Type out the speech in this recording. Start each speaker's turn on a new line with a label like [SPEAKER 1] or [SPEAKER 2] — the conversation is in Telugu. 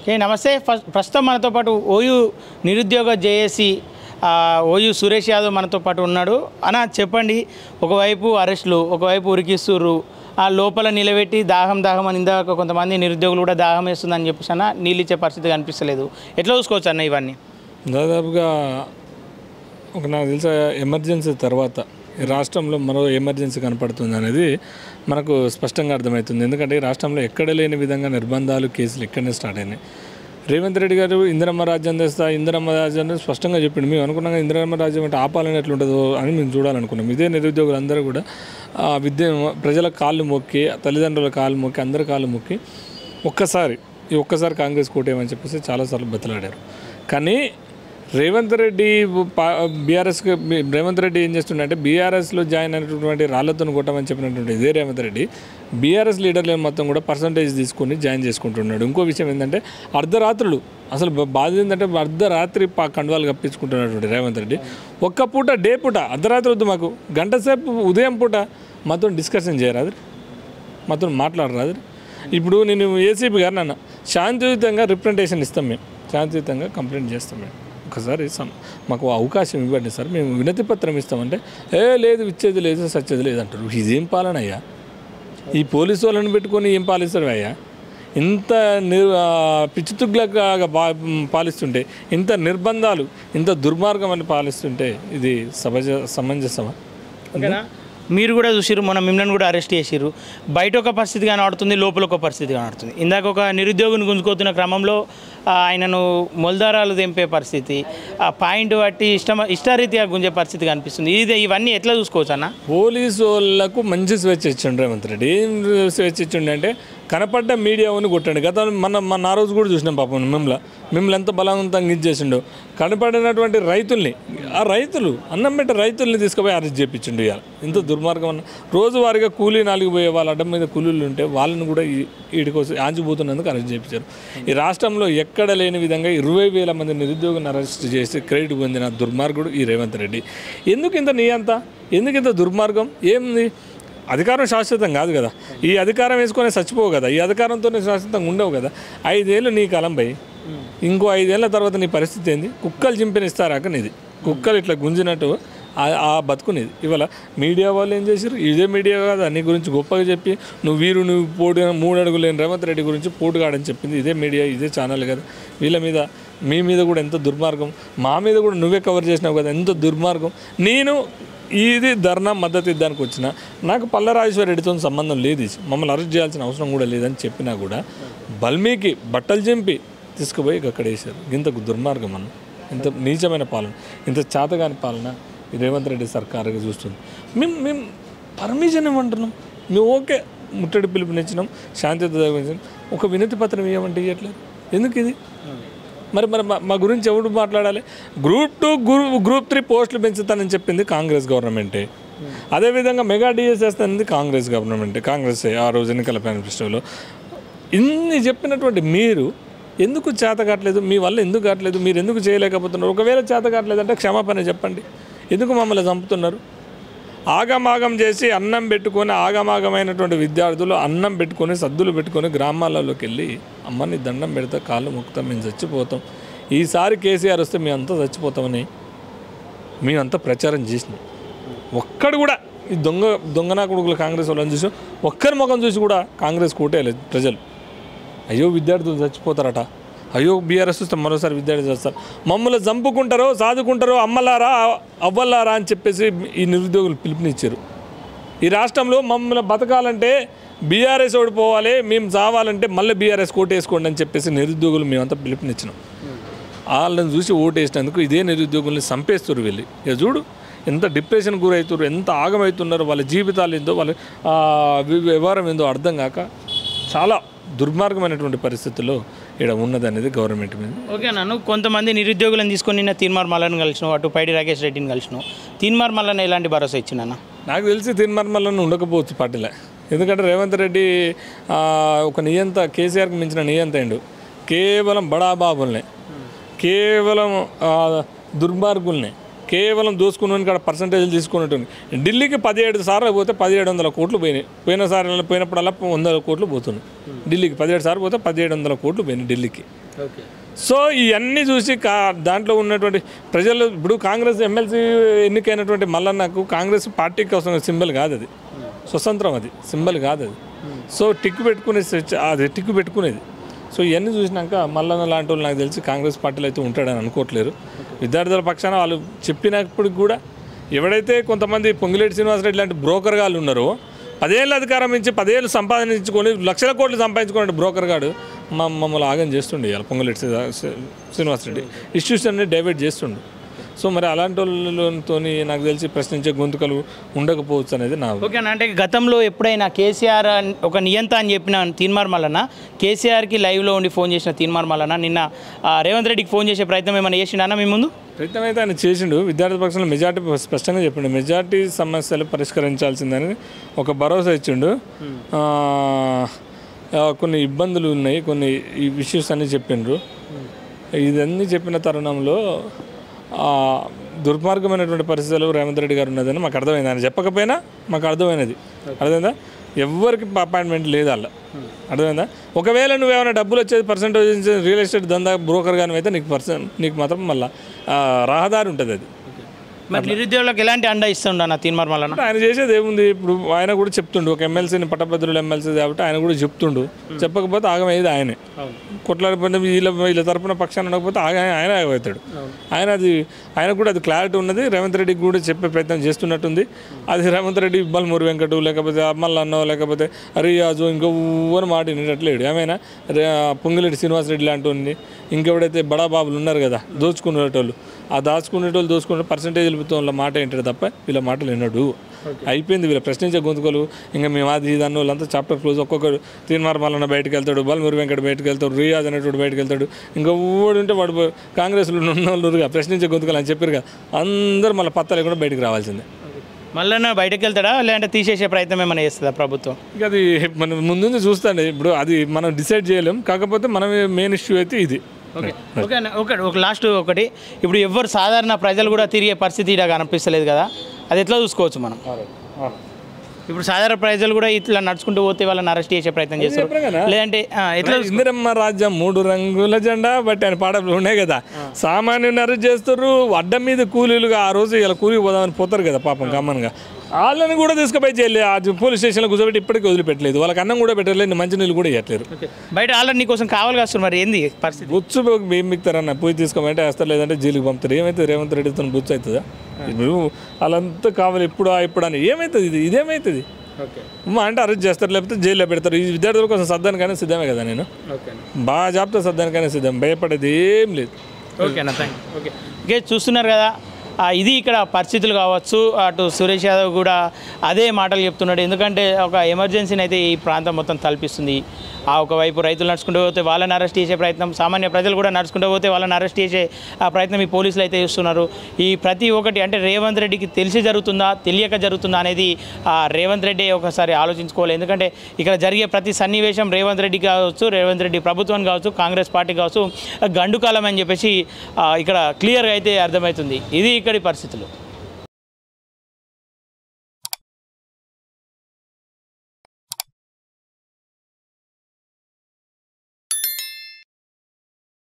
[SPEAKER 1] ఓకే నమస్తే ప్రస్తుతం మనతో పాటు ఓయూ నిరుద్యోగ జేఏసీ ఓయూ సురేష్ యాదవ్ మనతో పాటు ఉన్నాడు. అన్న చెప్పండి, ఒకవైపు అరెస్టులు, ఒకవైపు ఉరికిస్తుర్రు, ఆ లోపల నిలబెట్టి దాహం అని ఇందాక కొంతమంది నిరుద్యోగులు కూడా దాహం వేస్తుందని చెప్పేసి అన్న నీళ్ళు ఇచ్చే పరిస్థితి కనిపిస్తలేదు. ఎట్లా చూసుకోవచ్చు అన్న ఇవన్నీ?
[SPEAKER 2] దాదాపుగా నాకు తెలిసే ఎమర్జెన్సీ తర్వాత ఈ రాష్ట్రంలో మరో ఎమర్జెన్సీ కనపడుతుంది అనేది మనకు స్పష్టంగా అర్థమవుతుంది. ఎందుకంటే ఈ రాష్ట్రంలో ఎక్కడ లేని విధంగా నిర్బంధాలు, కేసులు ఇక్కడనే స్టార్ట్ అయినాయి. రేవంత్ రెడ్డి గారు ఇందిరమ్మ రాజ్యం తెస్తా, ఇందిరమ్మ రాజ్యం స్పష్టంగా చెప్పిండు. మేము అనుకున్నాం ఇందిరమ్మ రాజ్యం అంటే ఆపాలని ఎట్లుంటుందో అని మేము చూడాలనుకున్నాం. ఇదే నిరుద్యోగులు అందరూ కూడా ప్రజల కాళ్ళు మొక్కి, తల్లిదండ్రుల కాళ్ళు మొక్కి, అందరి కాళ్ళు మొక్కి ఒక్కసారి కాంగ్రెస్ కోటేమని చెప్పేసి చాలాసార్లు బతిలాడారు. కానీ రేవంత్ రెడ్డి ఏం చేస్తుండే, బీఆర్ఎస్లో జాయిన్ అయినటువంటి రాళ్లతో కొట్టమని చెప్పినటువంటి ఇదే రేవంత్ రెడ్డి బీఆర్ఎస్ లీడర్లను మొత్తం కూడా పర్సంటేజ్ తీసుకొని జాయిన్ చేసుకుంటున్నాడు. ఇంకో విషయం ఏంటంటే అర్ధరాత్రులు, అసలు బాధ ఏంటంటే అర్ధరాత్రి కండువాలు కప్పించుకుంటున్నటువంటి రేవంత్ రెడ్డి ఒక్క పూట డే పూట అర్ధరాత్రి వద్దు, మాకు గంట సేపు ఉదయం పూట మాతో డిస్కషన్ చేయరాదు, మాతో మాట్లాడరాదు. ఇప్పుడు నేను ఏసీపీ గారు నన్ను శాంతియుతంగా రిప్రజెంటేషన్ ఇస్తాం, మేము శాంతియుతంగా కంప్లైంట్ చేస్తాం. మేము ఒకసారి మాకు అవకాశం ఇవ్వండి సార్, మేము వినతి పత్రం ఇస్తామంటే లేదు, ఇచ్చేది లేదు, సచ్చేది లేదు అంటారు. ఇదేం పాలన అయ్యా? ఈ పోలీసు వాళ్ళని పెట్టుకొని ఏం పాలిస్తారు అయ్యా? ఇంత పిచ్చితుగ్గులుగా పాలిస్తుంటే, ఇంత నిర్బంధాలు, ఇంత దుర్మార్గం అని పాలిస్తుంటే ఇది సమంజసమా?
[SPEAKER 1] ఓకేనా? మీరు కూడా చూసిర్రు, మొన్న మిమ్మల్ని కూడా అరెస్ట్ చేసిర్రు. బయట ఒక పరిస్థితి కనబడుతుంది, లోపల ఒక పరిస్థితి కనబడుతుంది. ఇందాక ఒక నిరుద్యోగిని గుంజుకోతున్న క్రమంలో ఆయనను మొలదారాలు తెంపే పరిస్థితి, ఆ పాయింట్ బట్టి ఇష్టారీతిగా గుంజే పరిస్థితి కనిపిస్తుంది. ఇవన్నీ ఎట్లా చూసుకోవచ్చు అన్న?
[SPEAKER 2] పోలీసు వాళ్ళకు మంచి స్వేచ్ఛ ఇచ్చిండు రేవంత్ రెడ్డి. ఏం స్వేచ్ఛ ఇచ్చిండు అంటే కనపడ్డ మీడియాని కొట్టండి. గతంలో మన ఆ రోజు కూడా చూసినాం పాపం మిమ్మల్ని ఎంత బలవంతంగా ఇచ్చేసిండు. కనపడినటువంటి రైతుల్ని, ఆ రైతులు అన్నం పెట్టే రైతుల్ని తీసుకుపోయి అరెస్ట్ చేయించిండు. ఇవాళ ఇంత దుర్మార్గం అన్న. రోజువారీగా కూలీ 4 పోయే వాళ్ళ అడ్డం మీద కూలీలు ఉంటే వాళ్ళని కూడా ఈడికోసం ఆంచిపోతున్నందుకు అరెస్ట్ చేయించారు. ఈ రాష్ట్రంలో ఎక్కడ లేని విధంగా 20,000 మంది నిరుద్యోగులను అరెస్ట్ చేసి క్రెడిట్ పొందిన దుర్మార్గుడు ఈ రేవంత్ రెడ్డి. ఎందుకు ఇంత దుర్మార్గం? ఏంది? అధికారం శాశ్వతం కాదు కదా. ఈ అధికారం వేసుకొని చచ్చిపోవు కదా. ఈ అధికారంతోనే శాశ్వతంగా ఉండవు కదా. 5 ఏళ్ళు నీ కాలం పోయి ఇంకో 5 ఏళ్ళ తర్వాత నీ పరిస్థితి ఏంది? కుక్కలు చింపిన ఇస్తారాక నీది. కుక్కలు ఇట్లా గుంజినట్టు ఆ బతుకునేది. ఇవాళ మీడియా వాళ్ళు ఏం చేశారు? ఇదే మీడియా కదా నీ గురించి గొప్పగా చెప్పి నువ్వు పోటీ 3 అడుగులు లేని రేవంత్ రెడ్డి గురించి పోటుగాడని చెప్పింది ఇదే మీడియా, ఇదే ఛానల్ కదా. వీళ్ళ మీద, మీ మీద కూడా ఎంత దుర్మార్గం, మా మీద కూడా నువ్వే కవర్ చేసినావు కదా, ఎంత దుర్మార్గం. నేను ఇది ధర్నా మద్దతు ఇద్దానికి వచ్చిన, నాకు పల్లరాజేశ్వర రెడ్డితో సంబంధం లేదు, మమ్మల్ని అరెస్ట్ చేయాల్సిన అవసరం కూడా లేదని చెప్పినా కూడా బల్మీకి బట్టలు చింపి తీసుకుపోయి అక్కడ వేశారు. ఇంత దుర్మార్గం అన్న, ఇంత నీచమైన పాలన, ఇంత చేతగాని పాలన రేవంత్ రెడ్డి సర్కారుగా చూస్తుంది. మేము పర్మిషన్ ఇవ్వంటున్నాం, మేము ఓకే ముట్టడి పిలుపునిచ్చినాం, శాంతియుత ఒక వినతి పత్రం ఇవ్వమంటే ఇవ్వట్లేదు. ఎందుకు ఇది? మరి మా గురించి ఎవరు మాట్లాడాలి? గ్రూప్ 2 గ్రూప్ 3 పోస్టులు పెంచుతానని చెప్పింది కాంగ్రెస్ గవర్నమెంటే. అదేవిధంగా మెగా డిఎస్ వేస్తానని కాంగ్రెస్ గవర్నమెంటే, కాంగ్రెస్ ఆ రోజు ఎన్నికల మేనిఫెస్టోలో. ఇన్ని చెప్పినటువంటి మీరు ఎందుకు చేత కావట్లేదు? మీ వల్ల ఎందుకు కావట్లేదు? మీరు ఎందుకు చేయలేకపోతున్నారు? ఒకవేళ చేత కావట్లేదంటే క్షమాపణ చెప్పండి. ఎందుకు మమ్మల్ని చంపుతున్నారు? ఆగమాగం చేసి అన్నం పెట్టుకొని, ఆగమాగమైనటువంటి విద్యార్థులు అన్నం పెట్టుకొని, సద్దులు పెట్టుకొని గ్రామాలలోకి వెళ్ళి అమ్మని దండం పెడతా, కాళ్ళు మొక్కుతాం, మేము చచ్చిపోతాం, ఈసారి కేసీఆర్ వస్తే మేము అంతా చచ్చిపోతామని మేమంతా ప్రచారం చేసినాం. ఒక్కడు కూడా ఈ దొంగనా కొడుకులు కాంగ్రెస్ వాళ్ళని చూసి, ఒక్కరి ముఖం చూసి కూడా కాంగ్రెస్ కోటేయలేదు ప్రజలు. అయ్యో విద్యార్థులు చచ్చిపోతారట, అయ్యో బీఆర్ఎస్ వస్తే మరోసారి విద్యార్థులు చేస్తారు, మమ్మల్ని చంపుకుంటారో సాదుకుంటారో అమ్మలారా అవ్వలారా అని చెప్పేసి ఈ నిరుద్యోగులు పిలుపునిచ్చారు. ఈ రాష్ట్రంలో మమ్మల్ని బతకాలంటే బీఆర్ఎస్ ఓడిపోవాలి, మేము చావాలంటే మళ్ళీ బీఆర్ఎస్ కోటేసుకోండి అని చెప్పేసి నిరుద్యోగులు మేమంతా పిలుపునిచ్చినాం. వాళ్ళని చూసి ఓటేసినందుకు ఇదే నిరుద్యోగుల్ని చంపేస్తారు వెళ్ళి. ఇక చూడు ఎంత డిప్రెషన్ గురవుతారు, ఎంత ఆగమవుతున్నారు, వాళ్ళ జీవితాలు ఏందో, వాళ్ళ వ్యవహారం ఏందో అర్థం కాక చాలా దుర్మార్గమైనటువంటి పరిస్థితుల్లో ఇక్కడ ఉన్నదనేది గవర్నమెంట్ మీద.
[SPEAKER 1] ఓకే నన్ను కొంతమంది నిరుద్యోగులను తీసుకొని నిన్న తీన్మార్ మల్లన్న కలిసినావు, అటు పైడి రాకేష్ రెడ్డిని కలిసినావు. తీన్మార్ మల్లన్న ఎలాంటి భరోసా ఇచ్చిందన్న?
[SPEAKER 2] నాకు తెలిసి తీన్మార్ మల్లన్న ఉండకపోవచ్చు పార్టీలో. ఎందుకంటే రేవంత్ రెడ్డి ఒక నియంత, కేసీఆర్కి మించిన నియంత అయిండు. కేవలం బడాబాబుల్ని, కేవలం దుర్మార్గుల్ని, కేవలం దోసుకుని కాడ పర్సంటేజ్లు తీసుకున్నట్టుంది. ఢిల్లీకి 17 సార్లు పోతే 1700 కోట్లు పోయినాయి. పోయినప్పుడల్లా 100 కోట్లు పోతున్నాయి. ఢిల్లీకి 17 సార్లు పోతే 1700 కోట్లు పోయినాయి ఢిల్లీకి. సో ఇవన్నీ చూసి దాంట్లో ఉన్నటువంటి ప్రజలు ఇప్పుడు కాంగ్రెస్ ఎమ్మెల్సీ ఎన్నికైనటువంటి మల్లన్నకు కాంగ్రెస్ పార్టీ కోసం సింబల్ కాదు, అది స్వతంత్రం, అది సింబల్ కాదు అది. సో టిక్కు పెట్టుకునేది. సో ఇవన్నీ చూసినాక మల్లన్న లాంటి వాళ్ళు నాకు తెలిసి కాంగ్రెస్ పార్టీలో అయితే ఉంటాడని అనుకోవట్లేరు. విద్యార్థుల పక్షాన వాళ్ళు చెప్పినప్పటికి కూడా ఎవడైతే కొంతమంది పొంగిలేటి శ్రీనివాసరెడ్డి లాంటి బ్రోకర్ గాళ్ళు ఉన్నారో 10 ఏళ్ళు అధికారం ఇచ్చి 10 ఏళ్ళు సంపాదించుకొని లక్షల కోట్లు సంపాదించుకునే బ్రోకర్ గాడు మమ్మల్ని ఆగం చేస్తుండే ఇవాళ పొంగులేటి శ్రీనివాసరెడ్డి ఇష్యూస్ అన్ని డైవర్ట్ చేస్తుండు. సో మరి అలాంటి వాళ్ళతో నాకు తెలిసి ప్రశ్నించే గొంతుకలు ఉండకపోవచ్చు అనేది నా.
[SPEAKER 1] ఓకేనా, అంటే గతంలో ఎప్పుడైనా కేసీఆర్ ఒక నియంత అని చెప్పిన తీన్మార్ మల్లన్న కేసీఆర్కి లైవ్లో ఉండి ఫోన్ చేసిన తీన్మార్ మల్లన్న నిన్న రేవంత్ రెడ్డికి ఫోన్ చేసే ప్రయత్నం ఏమైనా చేసిండా మీ ముందు?
[SPEAKER 2] ప్రయత్నం అయితే ఆయన చేసిండు. విద్యార్థి పక్షంలో మెజార్టీ స్పష్టంగా చెప్పిండు, మెజార్టీ సమస్యలు పరిష్కరించాల్సిందని ఒక భరోసా ఇచ్చిండు. కొన్ని ఇబ్బందులు ఉన్నాయి, కొన్ని ఈ ఇష్యూస్ అన్నీ చెప్పిండ్రు. ఇదన్నీ చెప్పిన తరుణంలో దుర్మార్గమైనటువంటి పరిస్థితులు రేవంత్ రెడ్డి గారు ఉన్నదని మాకు అర్థమైంది. ఆయన చెప్పకపోయినా మాకు అర్థమైనది. అర్థమైందా? ఎవరికి అపాయింట్మెంట్ లేదు అలా. అర్థమైందా? ఒకవేళ నువ్వేమైనా డబ్బులు వచ్చేది పర్సెంటేజ్ రియల్ ఎస్టేట్ దందా బ్రోకర్ కానీ అయితే నీకు మాత్రం మళ్ళీ రహదారి ఉంటుంది. అది
[SPEAKER 1] మరి నిరుద్యోగులకు ఎలాంటి అండ ఇస్తుండ నా తీన్మార్ మల్లన్న?
[SPEAKER 2] ఆయన చేసేది ఏముంది, ఇప్పుడు ఆయన కూడా చెప్తుండు, ఒక ఎమ్మెల్సీని పట్టభద్రులు ఎమ్మెల్సీ కాబట్టి ఆయన కూడా చెప్తుండు. చెప్పకపోతే ఆగమయ్యేది ఆయనే. కొట్లాడిపోతే వీళ్ళ తరపున పక్షాన్ని ఉండకపోతే ఆయన ఆగమవుతాడు. ఆయన కూడా అది క్లారిటీ ఉన్నది. రేవంత్ రెడ్డికి కూడా చెప్పే ప్రయత్నం చేస్తున్నట్టుంది. అది రేవంత్ రెడ్డి బల్మూరి వెంకటు లేకపోతే మల్లన్నో లేకపోతే రియాజు ఇంకొవ్వరు మాట వినేటట్లేడు. ఏమైనా పొంగిలేటి శ్రీనివాసరెడ్డి లాంటి ఇంకెవడైతే బడాబాబులు ఉన్నారు కదా దోచుకునేటోళ్ళు, ఆ దాచుకునేటోళ్ళు దోచుకునే పర్సంటేజ్లతో మాట ఏంటాడు తప్ప వీళ్ళ మాటలు విన్నాడు. అయిపోయింది. వీళ్ళ ప్రశ్నించే గొంతుకలు ఇంకా మేము అది దాన్ని వాళ్ళంతా చాప్టర్ క్లోజ్. ఒక్కొక్కరు తీన్మార్ మల్లన్న బయటకు వెళ్తాడు, బల్మూరి వెంకట బయటకు వెళ్తాడు, రియాజ్ అనేటువంటి బయటకు వెళ్తాడు. ఇంకా ఊడు ఉంటే వాడు కాంగ్రెస్లో ఉన్న వాళ్ళుగా ప్రశ్నించే గొంతుకలు అని చెప్పారుగా, అందరూ మళ్ళీ పత్తా లేకుండా బయటకు రావాల్సిందే.
[SPEAKER 1] మల్లన్న బయటకు వెళ్తాడా లేదంటే తీసేసే ప్రయత్నం ఏమైనా చేస్తుందా ప్రభుత్వం?
[SPEAKER 2] ఇక అది మనం ముందు చూస్తాండి. ఇప్పుడు అది మనం డిసైడ్ చేయలేం. కాకపోతే మనం మెయిన్ ఇష్యూ అయితే ఇది.
[SPEAKER 1] ఓకే ఒక లాస్ట్ ఒకటి, ఇప్పుడు ఎవరు సాధారణ ప్రజలు కూడా తిరిగే పరిస్థితి ఇలా కనిపిస్తలేదు కదా, అది ఎట్లా చూసుకోవచ్చు మనం? ఇప్పుడు సాధారణ ప్రజలు కూడా ఇట్లా నడుచుకుంటూ పోతే వాళ్ళని అరెస్ట్ చేసే ప్రయత్నం చేస్తారు, లేదంటే ఎట్లా?
[SPEAKER 2] ఇందిరమ్మ రాజ్యం 3 రంగుల జెండా బట్టి ఆయన పాటలు ఉన్నాయి కదా, సామాన్యుని అరెస్ట్ చేస్తారు. అడ్డం మీద కూలీలుగా ఆ రోజు ఇలా కూలికి పోదామని పోతారు కదా పాపం కామన్గా, వాళ్ళని కూడా తీసుకుపోయి చేయలేదు. ఆ పోలీస్ స్టేషన్లో కూర్చోబెట్టి ఇప్పటికీ వదిలిపెట్టలేదు. వాళ్ళకి అన్నం కూడా పెట్టలేదు, మంచినీళ్ళు కూడా ఇవ్వట్లేరు.
[SPEAKER 1] బయట వాళ్ళని నీకోసం కావాలి కాస్తారు. మరి ఏంది పరిస్థితి?
[SPEAKER 2] బుచ్చు ఏం మిక్తారన్న పోయి తీసుకోమంటే వేస్తారు, లేదంటే జైలుకి పంపుతారు. ఏమైతే రేవంత్ రెడ్డితో బుచ్చు అవుతుందా? ఇప్పుడు వాళ్ళంతా కావాలి ఇప్పుడు అని ఏమవుతుంది? ఇదేమవుతుంది అంటే అరెస్ట్ చేస్తారు, లేకపోతే జైల్లో పెడతారు. ఈ విద్యార్థుల కోసం సర్దానికైనా సిద్ధమే కదా, నేను బాగా జాబ్తో సర్దానికైనా సిద్ధం, భయపడేది ఏం లేదు.
[SPEAKER 1] ఓకేనా, థ్యాంక్ యూ. ఓకే, చూస్తున్నారు కదా, ఇది ఇక్కడ పరిస్థితులు కావచ్చు. అటు సురేష్ యాదవ్ కూడా అదే మాటలు చెప్తున్నాడు. ఎందుకంటే ఒక ఎమర్జెన్సీని అయితే ఈ ప్రాంతం మొత్తం తలపిస్తుంది. ఒకవైపు రైతులు నడుచుకుంటూ పోతే వాళ్ళని అరెస్ట్ చేసే ప్రయత్నం, సామాన్య ప్రజలు కూడా నడుచుకుంటూ పోతే వాళ్ళని అరెస్ట్ చేసే ఆ ప్రయత్నం ఈ పోలీసులు అయితే చేస్తున్నారు. ఈ ప్రతి ఒక్కటి అంటే రేవంత్ రెడ్డికి తెలిసి జరుగుతుందా తెలియక జరుగుతుందా అనేది రేవంత్ రెడ్డి ఒకసారి ఆలోచించుకోవాలి. ఎందుకంటే ఇక్కడ జరిగే ప్రతి సన్నివేశం రేవంత్ రెడ్డి కావచ్చు, రేవంత్ రెడ్డి ప్రభుత్వం కావచ్చు, కాంగ్రెస్ పార్టీ కావచ్చు గండుకాలం అని చెప్పేసి ఇక్కడ క్లియర్గా అయితే అర్థమవుతుంది. ఇది ఇక్కడి పరిస్థితులు.